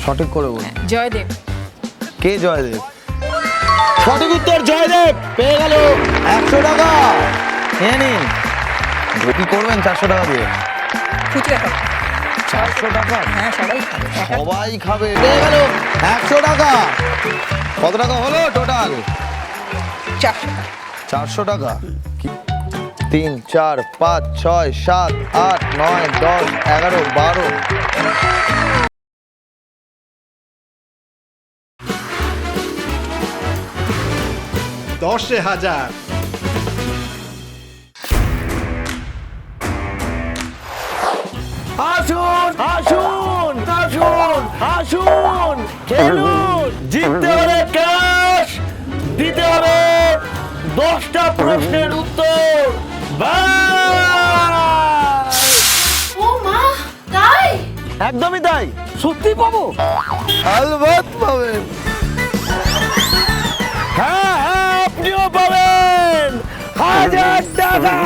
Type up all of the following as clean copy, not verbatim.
সঠিক করে বলুন। জয়দেব। কে জয়দেব? সঠিক উত্তর জয়দেব। পেয়ে গেল 100 টাকা। নিয়ে নিন। কি করবেন 400 টাকা দিয়ে? ফুচকা খাবো। 400 টাকা? হ্যাঁ, সবাই খাবে। সবাই খাবে। পেয়ে গেল 100 টাকা। কত টাকা হলো টোটাল? 400 টাকা। 400 টাকা। 3 4 5 6 7 8 9 10 11 12। $10,000। আসুন আসুন আসুন আসুন, খেলুন। জিততে হবে ক্যাশ, দিতে হবে 10টা প্রশ্নের উত্তর। বাস! ও মা, তাই? একদমই তাই। সত্যি পাবো? আলবাত পাবেন। হ্যাঁ হ্যাঁ, আপনিও পাবেন 1000 টাকা।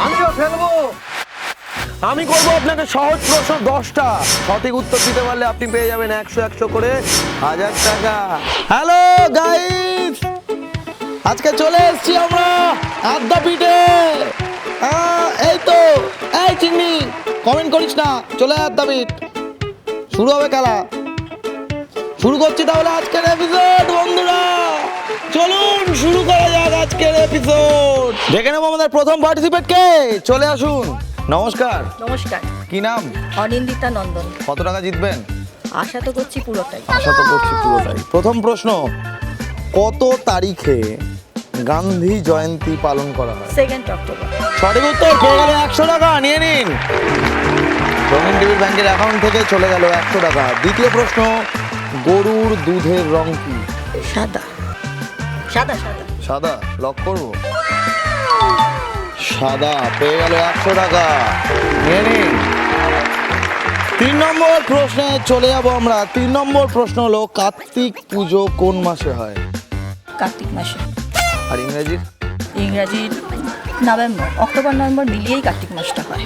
আমিও ফেলবো। আমি করবো আপনাকে সহজ প্রশ্ন 10টা। সঠিক উত্তর দিতে পারলে আপনি পেয়ে যাবেন 100 করে 1000 টাকা। হ্যালো গাইস, আজকে চলে এসেছি আমরা আদ্যাপীঠে। এই তো, এই চিংড়ি, কমেন্ট করিস না, চলে আয় আদ্যাপীঠ। শুরু হবে খেলা। শুরু করছি তাহলে আজকের এপিসোড। বন্ধুরা চলুন শুরু করা যাক আজকের এপিসোড। দেখে নেবো আমাদের প্রথম পার্টিসিপেন্ট কে। চলে আসুন। নমস্কার। নমস্কার। কি নাম? অনিন্দিতা নন্দন। কত টাকা জিতবেন? আশা তো করছি পুরোটাই। আশা তো করছি পুরোটাই। প্রথম প্রশ্ন, কত তারিখে গান্ধী জয়ন্তী পালন করা হয়? 2 অক্টোবর। সঠিক উত্তর। পেয়ে গেল 100 টাকা। নিয়ে নিন। রঙিন টিভির ব্যাংকের অ্যাকাউন্ট থেকে চলে গেল 100 টাকা। দ্বিতীয় প্রশ্ন, গরুর দুধের রং কি? সাদা। সাদা সাদা। সাদা। লক করব। সাদা। পেয়ে গেল 100 টাকা। নিয়ে নিন। 3 নম্বর প্রশ্নে চলে যাব আমরা। 3 নম্বর প্রশ্ন হলো, কার্তিক পুজো কোন মাসে হয়? কার্তিক মাসে। আর ইংরেজির? ইংরাজির নভেম্বর। অক্টোবর নভেম্বর মিলিয়েই কার্তিক মাসটা হয়।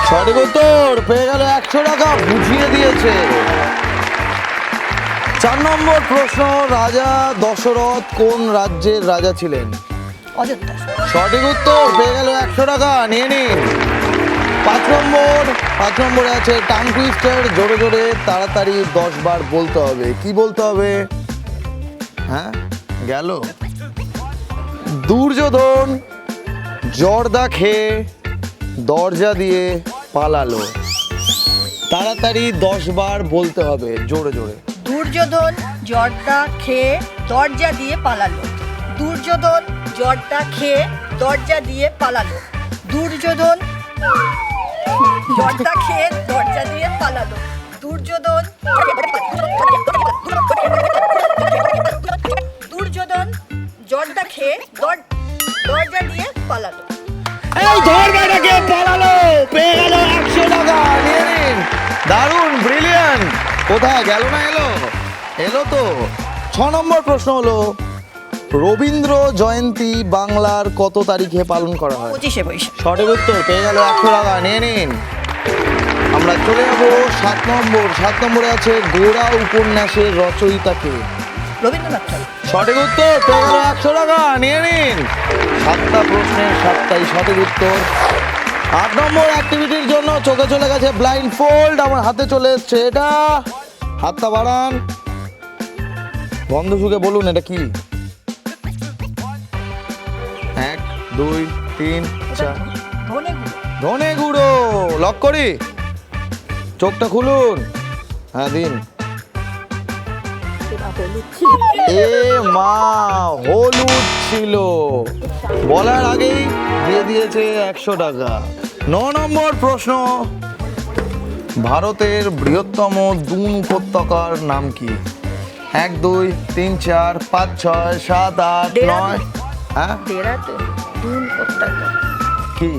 সঠিক উত্তর। পেয়ে গেল 100 টাকা। বুঝিয়ে দিয়েছে। 4 নম্বর প্রশ্ন, রাজা দশরথ কোন রাজ্যের রাজা ছিলেন? অযোধ্যা। সঠিক উত্তর। পেয়ে গেল 100 টাকা। নিয়ে নিন। 5 নম্বরে আছে টাং টুইস্টার। জোরে জোরে তাড়াতাড়ি 10 বার বলতে হবে। কি বলতে হবে? হ্যাঁ, গেল। দুর্যোধন জর্দা খেয়ে দরজা দিয়ে পালালো। তাড়াতাড়ি 10 বার বলতে হবে, জোরে জোরে। দুর্যোধন জর্দা খেয়ে দরজা দিয়ে পালালো। দুর্যোধন জর্দা খেয়ে দরজা দিয়ে পালালো। দুর্যোধন জর্দা খেয়ে দরজা দিয়ে পালালো। দুর্যোধন দুর্যোধন জর্দা খেয়ে দরজা দিয়ে পালালো। এই ধর্মটাকে পালালো। পেয়ে গেল 100 টাকা। নিয়ে নিন। দারুণ, ব্রিলিয়ান্ট। কোথায় গেল না? এলো তো। 6 নম্বর প্রশ্ন হলো, রবীন্দ্র জয়ন্তী বাংলার কত তারিখে পালন করা হয়? 25শে বৈশাখ। সঠিক উত্তর। পেয়ে গেল 100 টাকা। নিয়ে নিন। আমরা চলে যাবো 7 নম্বর। 7 নম্বরে আছে গোড়া উপন্যাসের রচয়িতাকে? রবীন্দ্রনাথ ঠাকুর। সঠিক উত্তর। পেয়ে গেল 100 টাকা। নিয়ে নিন। 7টা প্রশ্নের 7টাই সঠিক উত্তর। 8 নম্বর অ্যাক্টিভিটির জন্য চোখে চলে গেছে ব্লাইন্ড ফোল্ড। আমার হাতে চলে এসছে এটা। হাতটা বাড়ান। বন্ধ সুখে বলুন এটা কি? 1 2 3 4। ধনে গুঁড়ো। ধনে গুঁড়ো। লক করি। চোখটা খুলুন। হ্যাঁ দিন। এ মা, হলুদ ছিল। বলার আগেই দিয়ে দিয়েছে 100 টাকা। 9 নম্বর প্রশ্ন, ভারতের বৃহত্তম দুন উপত্যকার নাম কি? 1 2 3 4 5 6 7 8 9। হ্যাঁ, দেরাদুন। দুন উপত্যকা। কি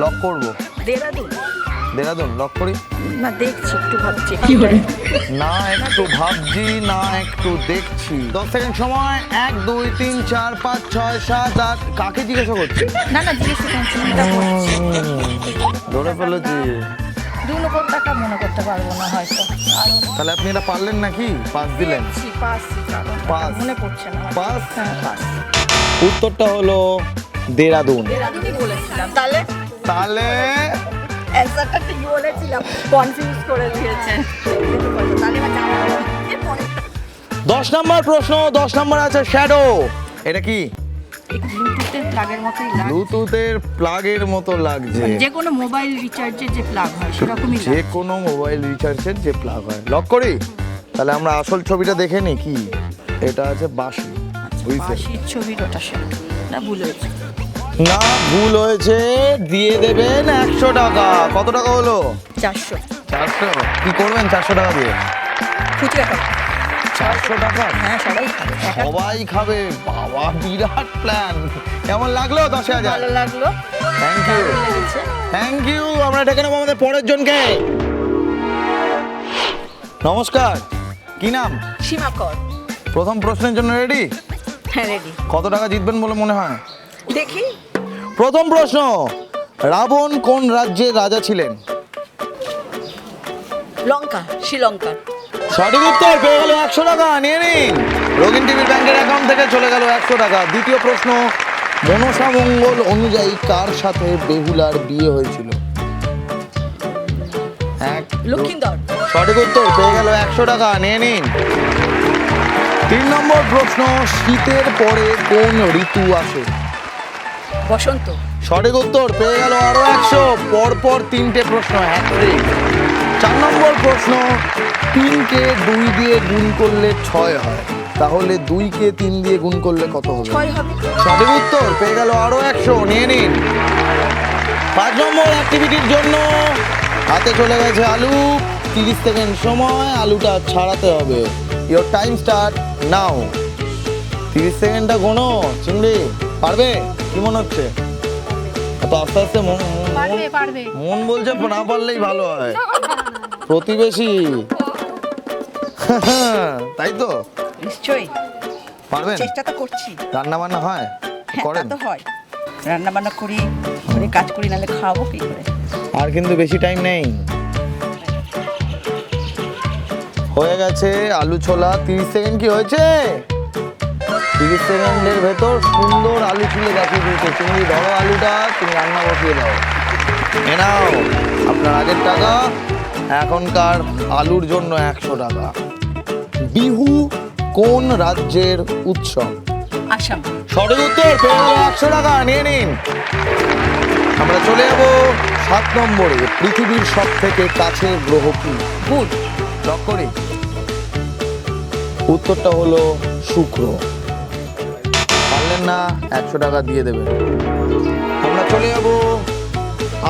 লক করবো? দেরাদুন। দেরাদুন লক করি। না, দেখছি, একটু ভাবছি। না একটু ভাবছি, না একটু দেখছি। 10 সেকেন্ড সময়। 1 2 3 4 5 6 7 8। কাকে জিজ্ঞাসা করছি? না না, জিজ্ঞেস করছি। ধরে ফেলেছি। টাকা মনে করতে পারবো না হয়তো। আরো তাহলে আপনি এটা পারলেন নাকি? পাস দিলেন? পাস কারণ পাস। মনে পড়ছে না আমার। পাস। হ্যাঁ পাস। উত্তরটা হলো দেরাদুন। দেরাদুনই বলেছিলাম। তাহলে তাহলে অ্যান্সারটা ঠিক বলেছিলাম, কনফিউজ করে দিয়েছে। তাহলে এবার জানা গেল। এরপরে 10 নম্বর প্রশ্ন, 10 নম্বর আছে শ্যাডো। এটা কি? ব্লুটুথের প্লাগের মতোই লাগে। ব্লুটুথের প্লাগের মতো লাগছে। যে কোনো মোবাইল রিচার্জের যে প্লাগ হয় সেরকমই যে কোনো মোবাইল রিচার্জের যে প্লাগ হয়। লক করি? তাহলে আমরা আসল ছবিটা দেখে নিই কি। এটা আছে বাঁশি। বুঝছেন? বাঁশির ছবির ওটা না ভুল হয়েছে। না ভুল হয়েছে, দিয়ে দেবেন 100 টাকা। কত টাকা হলো? 400। 400। কি করবেন 400 টাকা দিয়ে? খুচরা টাকা। 400 টাকা? হ্যাঁ সবাই খাবে। সবাই খাবে? বাবা বিরাট প্ল্যান। কেমন লাগলো 10,000? ভালো লাগলো। থ্যাংক ইউ, দারুণ লেগেছে। Thank you. আমরা ডেকে নেবো আমাদের পরের জনকে। নমস্কার, কি নাম? সীমাকর। প্রথম প্রশ্নের জন্য রেডি? হ্যাঁ রেডি। কত টাকা জিতবেন বলে মনে হয়? দেখি। প্রথম প্রশ্ন, রাবণ কোন রাজ্যের রাজা ছিলেন? লঙ্কা, শ্রীলঙ্কা। সঠিক উত্তর, পেয়ে গেল 100 টাকা। নিয়ে নিন। রঙিন টিভির ব্যাংকের অ্যাকাউন্ট থেকে চলে গেল 100 টাকা। দ্বিতীয় প্রশ্ন, মনসা মঙ্গল অনুযায়ী কার সাথে বেহুলার বিয়ে হয়েছিল? লক্ষিন্দর। সঠিক উত্তর, পেয়ে গেল 100 টাকা। নিয়ে নিন। 3 নম্বর প্রশ্ন, শীতের পরে কোন ঋতু আসে? বসন্ত। সঠিক উত্তর, পেয়ে গেল আরো 100। পরপর 3টে প্রশ্ন, হ্যাট্রিক। 4 নম্বর প্রশ্ন, 3কে 2 দিয়ে গুণ করলে 6 হয়, তাহলে 2কে 3 দিয়ে গুণ করলে কত হবে? 6 হবে। সঠিক উত্তর, পেয়ে গেল আরো 100। নিয়ে নিন। 5 নম্বর অ্যাক্টিভিটির জন্য হাতে চলে গেছে আলু। 30 সেকেন্ড সময়, আলুটা ছাড়াতে হবে। ইওর টাইম স্টার্ট নাও। 30 সেকেন্ডটা গোনো। চিংড়ি পারবে? কি মনে হচ্ছে? এত আস্তে আস্তে মন বলছে না পারলেই ভালো হয়। প্রতিবেশী তাই তো? নিশ্চয়ই পারবেন? চেষ্টা তো করছি। রান্না বান্না হয়? করেন? তো হয়, রান্না বান্না করি, ঘরে কাজ করি, নাহলে খাওয়াবো কি করে? আর কিন্তু বেশি টাইম নেই। হয়ে গেছে আলু ছোলা। 30 সেকেন্ড কি হয়েছে? 30 সেকেন্ডের ভেতর সুন্দর আলু ছুলে দেখিয়ে দিয়েছে। তুমি ধরো আলুটা, তুমি রান্না বসিয়ে দাও। এ নাও আপনার আগের টাকা, এখনকার আলুর জন্য 100 টাকা। বিহু কোন রাজ্যের উৎসব? আসাম। সঠিক উত্তর, পেয়ে গেল 100 টাকা। নিয়ে নিন। আমরা চলে যাব 7 নম্বরে, পৃথিবীর সব থেকে কাছের গ্রহ কি? বুধ। লক করি? উত্তরটা হলো শুক্র। পারলেন না, 100 টাকা দিয়ে দেবেন। আমরা চলে যাব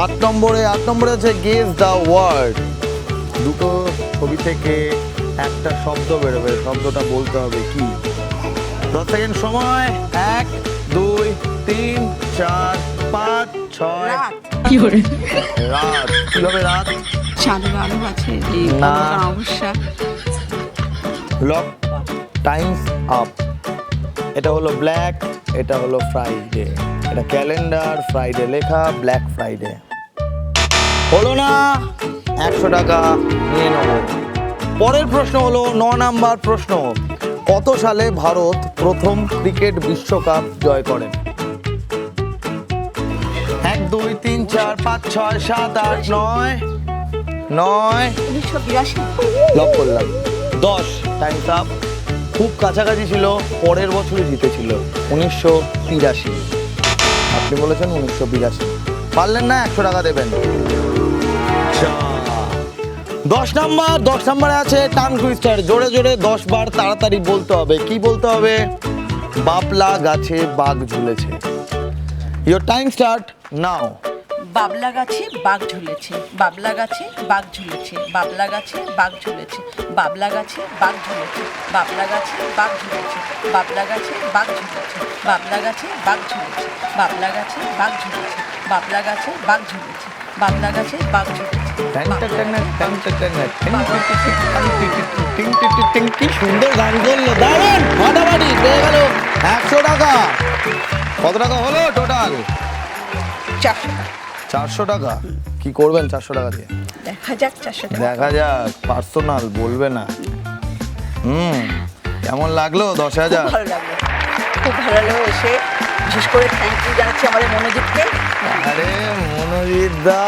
8 নম্বরে। 8 নম্বরে আছে গেস দ্য ওয়ার্ড। দুটো ছবি থেকে একটা শব্দ বেরোবে, শব্দটা বলতে হবে কি? 10 সেকেন্ড সময়। 1 2 3 4 5 6। রাত। রাত। কিভাবে রাত? চাঁদের আলো আছে, না। অবশ্যই। লক। Times up. এটা হলো ব্ল্যাক, এটা হলো ফ্রাইডে। এটা ক্যালেন্ডার, ফ্রাইডে লেখা, ব্ল্যাক ফ্রাইডে। হলো না, 100 টাকা নিয়ে নেব। পরের প্রশ্ন হলো 9 নাম্বার প্রশ্ন, কত সালে ভারত প্রথম ক্রিকেট বিশ্বকাপ জয় করেন? 1 2 3 4 5 6 7 8 9 9। 1982। লক করলাম। 10। Times up. খুব কাছাকাছি ছিল, পরের বছরই জিতেছিল 1983। আপনি বলেছেন 1982। পারলেন না, 100 টাকা দেবেন। 10 নাম্বার। 10 নাম্বারে আছে টাং টুইস্টার। জোরে জোরে 10 বার তাড়াতাড়ি বলতে হবে। কি বলতে হবে? বাবলা গাছে বাঘ ঝুলেছে। Your time start now. বাবলা গাছে বাঘ ঝুলেছে, বাবলা গাছে বাঘ ঝুলেছে, বাবলা গাছে বাঘ ঝুলেছে, বাবলা গাছে বাঘ ঝুলেছে, বাবলা গাছে বাঘ ঝুলেছে, বাবলা গাছে বাঘ ঝুলেছে, বাবলা গাছে বাঘ ঝুলেছে, বাবলা গাছে বাঘ ঝুলেছে, বাবলা গাছে বাঘ ঝুলেছে, বাবলা গাছে বাঘ ঝুলেছে। কি সুন্দর গান করলো, দারুণ। ফাটাফাটি পেয়ে গেল 100 টাকা। কত টাকা হলো টোটাল? 400 টাকা। 400 টাকা কি করবেন 400 টাকা দিয়ে? দেখা যাক 400 টাকা দেখা যাক, পার্সোনাল বলবে না। কেমন লাগলো 10,000? ভালো লাগলো, খুব ভালো লাগলো এসে। বিশেষ করে থ্যাংক ইউ জানাচ্ছি আমাদের মনোজিৎকে। আরে মনোজিৎ দা,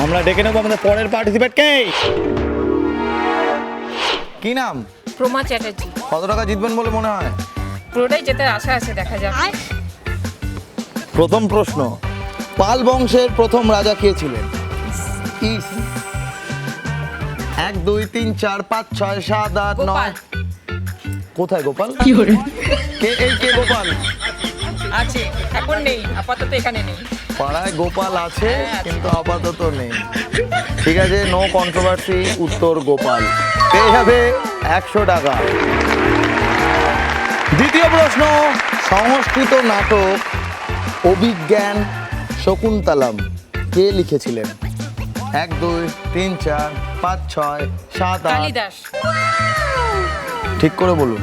আমরা ডেকে নেবো আমাদের পরের পার্টিসিপেটকে। কি নাম? প্রমা চ্যাটার্জি। কত টাকা জিতবেন বলে মনে হয়? পুরোটাই যেতে আশা আছে, দেখা যাক। প্রথম প্রশ্ন, পাল বংশের প্রথম রাজা কে ছিলেন? 1 2 3 4 5 6 7 8 গোপাল। 9। কোথায় গোপাল? কে কে গোপাল? আছে, এখন নেই, আপাতত এখানে নেই। পাড়ায় গোপাল আছে হ্যাঁ, আছে। কিন্তু আপাতত নেই। ঠিক আছে, নো কন্ট্রোভার্সি, উত্তর গোপাল। পেয়ে যাবে 100 টাকা। দ্বিতীয় প্রশ্ন, সংস্কৃত নাটক অভিজ্ঞান শকুন্তলম কে লিখেছিলেন? 1 2 3 4 5 6 7 8। কালিদাস। ঠিক করে বলুন।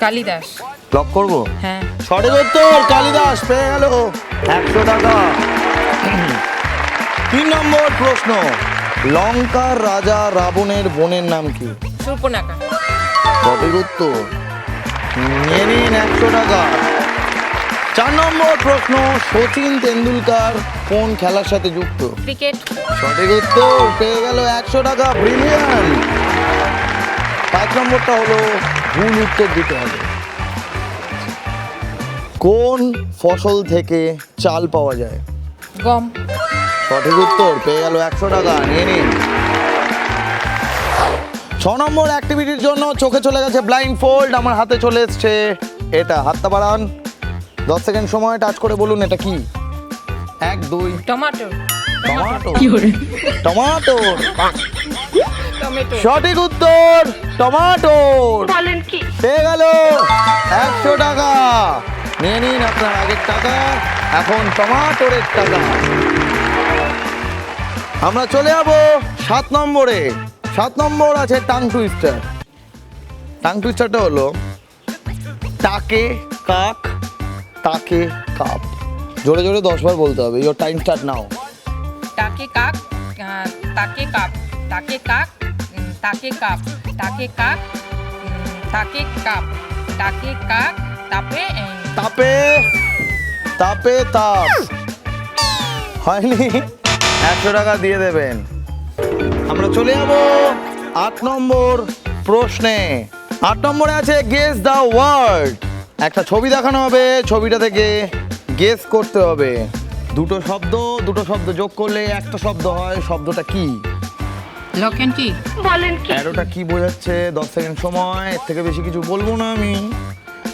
কালিদাস। লক করব? হ্যাঁ। সঠিক উত্তর কালিদাস, পেয়ে গেল 100 টাকা। 3 নম্বর প্রশ্ন, লঙ্কার রাজা রাবণের বোনের নাম কি? সুর্পনাখা। সঠিক উত্তর, নিয়ে নিন 100 টাকা। 4 নম্বর প্রশ্ন, সচিন তেন্ডুলকার কোন খেলার সাথে যুক্ত? ক্রিকেট। সঠিক উত্তর, পেয়ে গেল 100 টাকা, ব্রিলিয়ান্ট। 5 নম্বরটা হলো ভুল উত্তর দিতে হবে। কোন ফসল থেকে চাল পাওয়া যায়? গম। সঠিক উত্তর, পেয়ে গেল 100 টাকা, নিয়ে নিন। 6 নম্বর অ্যাক্টিভিটির জন্য চোখে চলে গেছে ব্লাইন্ড ফোল্ড, আমার হাতে চলে এসছে এটা। হাতটা বাড়ান, 10 সেকেন্ড সময়, টাচ করে বলুন এটা কি? 1 2। টমেটো। টমাটো। Tomato, tomato. সঠিক উত্তর টমাটোর। পেয়ে গেল 100 টাকা, নিয়ে নিন আপনার আগের টাকা, এখন টমাটোরের টাকা। আমরা চলে যাবো 7 নম্বরে। 7 নম্বর আছে টাং টুইস্টার। টাং টুইস্টারটা হলো টাকে কাক তাকে কাপ। জোরে জোরে 10 বার বলতে হবে। ইয়োর টাইম স্টার্ট নাও। তাকে কাক, তাকে কাপ, তাকে কাক, তাকে কাপ, তাকে কাক, তাকে কাপ, তাকে কাক, তাপে তাপে তাপে তাপ। হয়নি, 100 টাকা দিয়ে দেবেন। আমরা চলে যাব 8 নম্বর প্রশ্নে। 8 নম্বরে আছে গেস দ্য ওয়ার্ড। একটা ছবি দেখানো হবে, ছবিটা থেকে গেস করতে হবে। দুটো শব্দ যোগ করলে একটা শব্দ হয়, শব্দটা কি? লক এন্ড কি। অ্যারোটা কি বোঝাচ্ছে? 10 সেকেন্ড সময়, এর থেকে বেশি কিছু বলবো না আমি।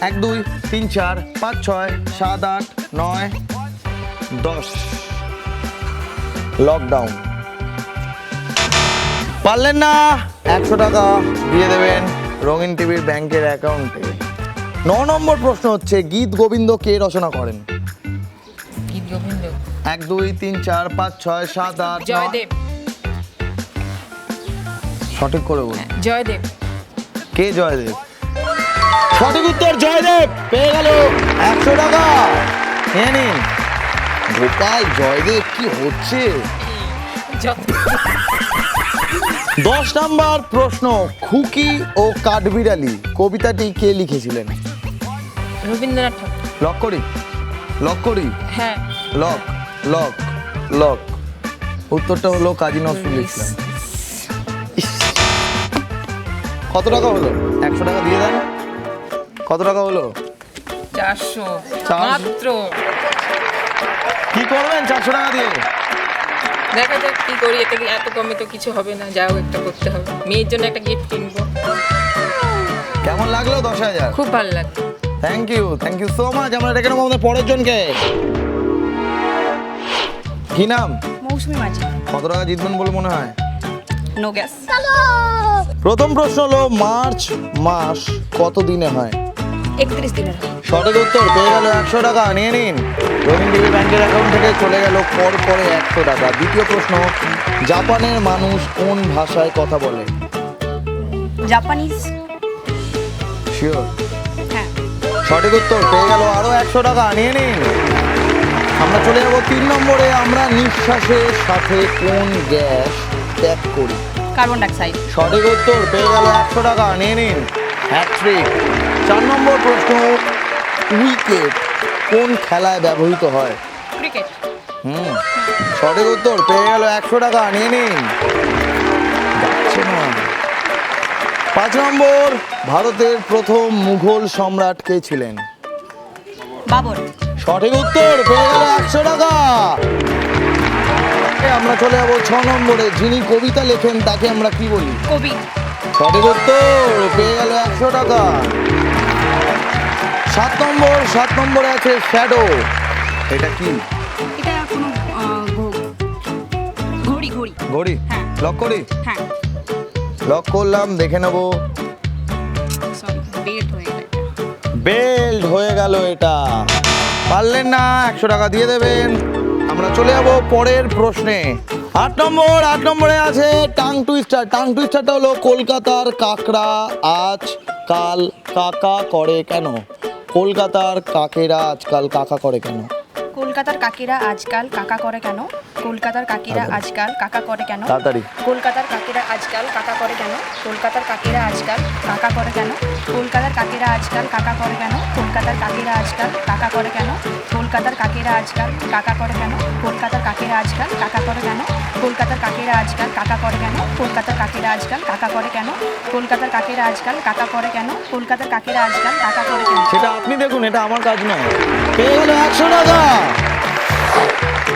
1 2 3 4 5 6 7 8 9 10। লকডাউন। পারলেন না, 100 টাকা দিয়ে দেবেন রঙিন টিভির ব্যাংকের অ্যাকাউন্টে। 9 নম্বর প্রশ্ন হচ্ছে গীত গোবিন্দ কে রচনা করেন? গীত গোবিন্দ। 1 2 3 4 5 6 7 8 9। জয়দেব। সঠিক করে বলুন। জয়দেব। কে জয়দেব? সঠিক উত্তর জয়দেব, পেয়ে গেল 100 টাকা, নিয়ে নিন। গোপাল জয়দেব কি হচ্ছে? 10 নম্বর প্রশ্ন, খুকি ও কাঠবিড়ালি কবিতাটি কে লিখেছিলেন? রবীন্দ্রনাথ ঠাকুর। লক করি, লক করি, হ্যাঁ। Lock lock lock. উত্তরটা হলো কাজী নজরুল ইসলাম। ইস, কত টাকা হলো? 100 টাকা দিয়ে দেন। কত টাকা হলো? 400 400 মাত্র। কি করবেন 400 টাকা দিয়ে? দেখা যাক কি করি, এত কমে তো কিছু হবে না, যাও একটা করতে হবে। মেয়ের জন্য একটা গিফট কিনবো। কেমন লাগলো 10,000? খুব ভালো লাগছে। Thank you so much. আমরা ডেকে নেবো আমাদের পরের জনকে। কি নাম? মৌসুমী মাঝি। কত টাকা জিতবেন বলে মনে হয়? No guess. প্রথম প্রশ্ন হলো মার্চ মাস কত দিনে হয়? 31 দিনের। সঠিক উত্তর, পেয়ে গেল 100 টাকা, নিয়ে নিন। রবীন্দ্র টিভি ব্যাংকের অ্যাকাউন্ট থেকে চলে গেল পরে 100 টাকা। দ্বিতীয় প্রশ্ন, জাপানের মানুষ কোন ভাষায় কথা বলে? জাপানিজ। শিওর? হ্যাঁ। সঠিক উত্তর, পেয়ে গেল আরো 100 টাকা, নিয়ে নিন। আমরা চলে যাবো 3 নম্বরে। আমরা নিঃশ্বাসের সাথে কোন গ্যাস ত্যাগ করি? Carbon dioxide. সঠিক উত্তর, পেয়ে গেল 100 টাকা, নিয়ে নিন হ্যাট্রিক। 4 নম্বর প্রশ্ন, উইকেট কোন খেলায় ব্যবহৃত হয়? ক্রিকেট। সঠিক উত্তর, পেয়ে গেল 100 টাকা, নিয়ে নিন। যাচ্ছে না। 5 নম্বর, ভারতের প্রথম মুঘল সম্রাট কে ছিলেন? বাবর। সঠিক উত্তর, পেয়ে গেল 100 টাকা। আমরা চলে যাবো 6 নম্বরে। যিনি কবিতা লেখেন তাকে আমরা কি বলি? কবি। সঠিক উত্তর, পেয়ে গেল 100 টাকা। 7 নম্বরে আছে শ্যাডো, এটা কি? এটা কোনো ঘড়ি। ঘড়ি। হ্যাঁ। লক করি? হ্যাঁ। লক করলাম, দেখে নেবো। সরি, বেল্ট হয়ে গেল। বেল্ট হয়ে গেল এটা। পারলেন না, 100 টাকা দিয়ে দেবেন। আমরা চলে যাবো পরের প্রশ্নে। 8 নম্বরে আছে টাং টুইস্টার। টাং টুইস্টারটা হলো কলকাতার কাকড়া আজকাল কাকা করে কেন? কলকাতার কাকেরা আজকাল কাকা করে কেন? কলকাতার কাকেরা আজকাল কাকা করে কেন? কলকাতার কাকেরা আজকাল কাকা করে কেন? তাড়াতাড়ি। কলকাতার কাকেরা আজকাল কাকা করে কেন? কলকাতার কাকেরা আজকাল কাকা করে কেন? কলকাতার কাকেরা আজকাল কাকা করে কেন? কলকাতার কাকেরা আজকাল কাকা করে কেন? কলকাতার কাকেরা আজকাল কাকা করে কেন? কলকাতার কাকেরা আজকাল কাকা করে কেন? কলকাতার কাকেরা আজকাল কাকা করে কেন? কলকাতার কাকেরা আজকাল কাকা করে কেন? কলকাতার কাকেরা আজকাল কাকা করে কেন? কলকাতার কাকেরা আজকাল কাকা করে কেন? সেটা আপনি দেখুন, এটা আমার কাজ নয়। পেয়ে গেল 100 টাকা।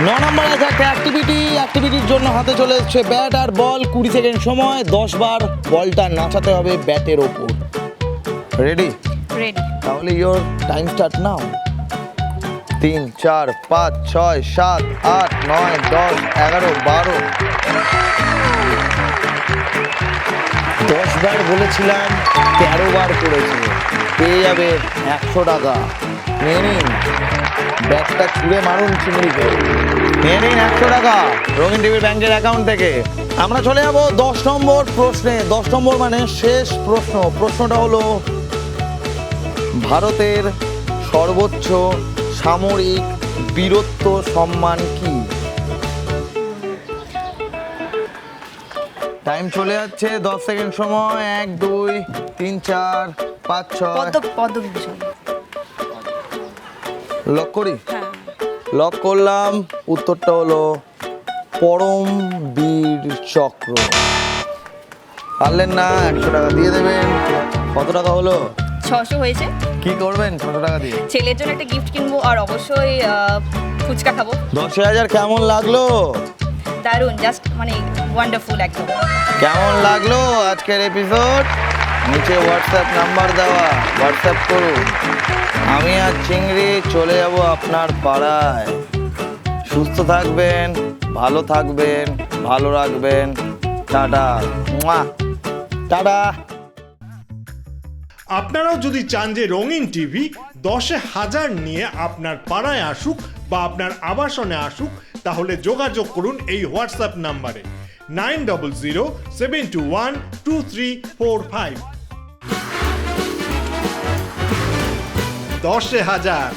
9 নম্বরে আছে একটা অ্যাক্টিভিটির জন্য হাতে চলে এসছে ব্যাট আর বল। 20 সেকেন্ড সময়, 10 বার বলটা নাচাতে হবে ব্যাটের ওপর। রেডি? রেডি। তাহলে ইওর টাইম স্টার্ট নাও। 3, 4, 5, 6, 7, 8, 9, 10, 11, 12। 10 বার বলেছিলাম, 13 বার করেছে। পেয়ে যাবে 100 টাকা। নিয়ে নিন, ব্যাগটা ছুঁড়ে মারুন চিংড়িকে। নিয়ে নিন 100 টাকা রঙিন টিভির ব্যাংকের অ্যাকাউন্ট থেকে। আমরা চলে যাব 10 নম্বর প্রশ্নে। 10 নম্বর মানে শেষ প্রশ্ন। প্রশ্নটা হলো, ভারতের সর্বোচ্চ সামরিক বীরত্ব সম্মান কি? টাইম চলে যাচ্ছে, 10 সেকেন্ড সময়। 1, 2, 3, 4, 5, 6। পদ্মবিভূষণ। লক করি? হ্যাঁ। লক করলাম। উত্তরটা হলো পরমবীর চক্র। পারলেন না, 100 টাকা দিয়ে দেবেন। কত টাকা হলো? 600 হয়েছে। কি করবেন 600 টাকা দিয়ে? ছেলের জন্য একটা গিফট কিনবো আর অবশ্যই ফুচকা খাবো। 10,000 কেমন লাগলো? দারুণ, জাস্ট মানে ওয়ান্ডারফুল একদম। কেমন লাগলো আজকের এপিসোড? নিচে হোয়াটসঅ্যাপ নাম্বার দেওয়া, হোয়াটসঅ্যাপ করুন। আমি আর চিংড়ি চলে যাব আপনার পাড়ায়। সুস্থ থাকবেন, ভালো থাকবেন, ভালো রাখবেন। টাটা। টাটা। আপনারাও যদি চান যে রঙিন টিভি 10,000 নিয়ে আপনার পাড়ায় আসুক বা আপনার আবাসনে আসুক, তাহলে যোগাযোগ করুন এই হোয়াটসঅ্যাপ নাম্বারে 9007212345। 10,000